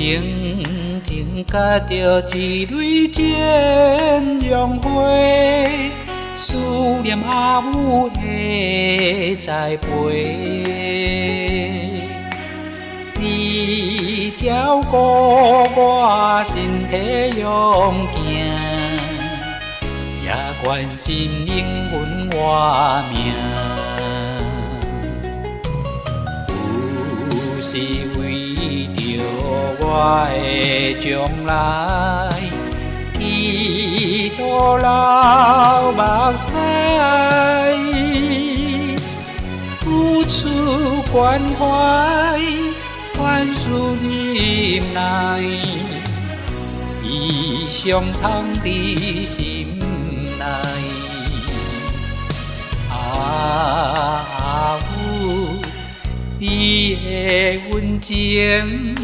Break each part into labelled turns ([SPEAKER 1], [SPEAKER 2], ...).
[SPEAKER 1] 平静甲着一蕊剪杨花，思念阿母的栽培。你照顾我身体勇行，也关心灵魂活命。有时为着我的将来，祈祷流目屎，付出关怀。万事忍耐，意常藏伫心内。阿母，你的温情，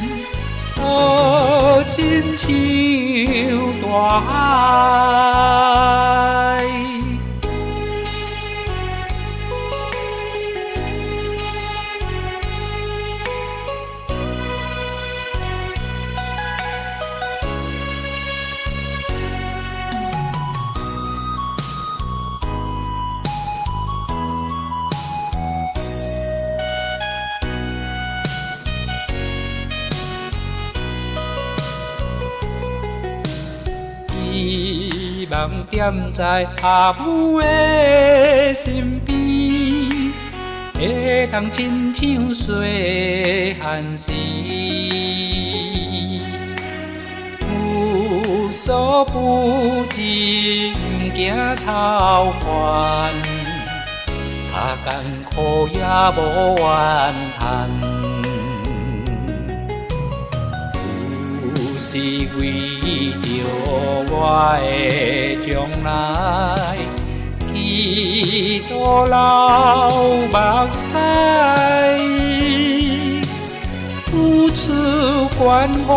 [SPEAKER 1] 好亲像大海。希望踮在阿母的身边，会当亲像细汉时，无所不至，不惊操烦，较艰苦也无怨叹。是为着我的将来，祈祷流目屎，付出关怀，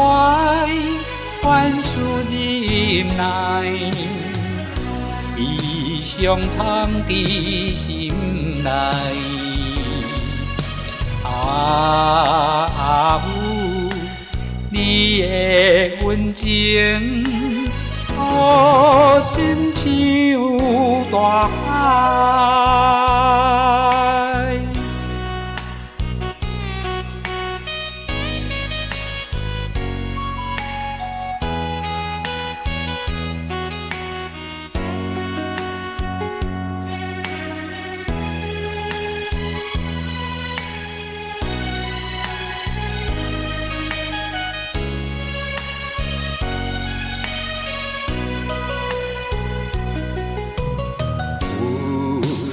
[SPEAKER 1] 万事忍耐，意常藏伫心内。阿母，你的温情，好亲像大海。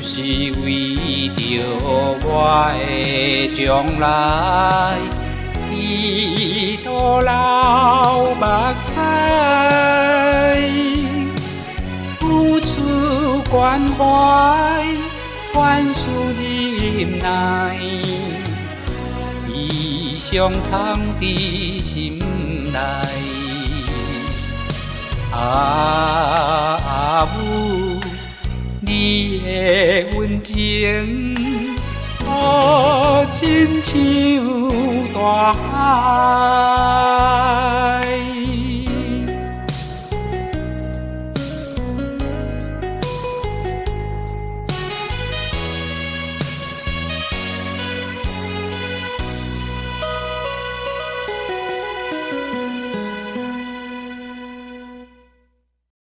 [SPEAKER 1] 是为着我的将来，祈祷流目屎，付出关怀，万事忍耐，意常藏伫心内。阿母，你的温情，好亲像大海。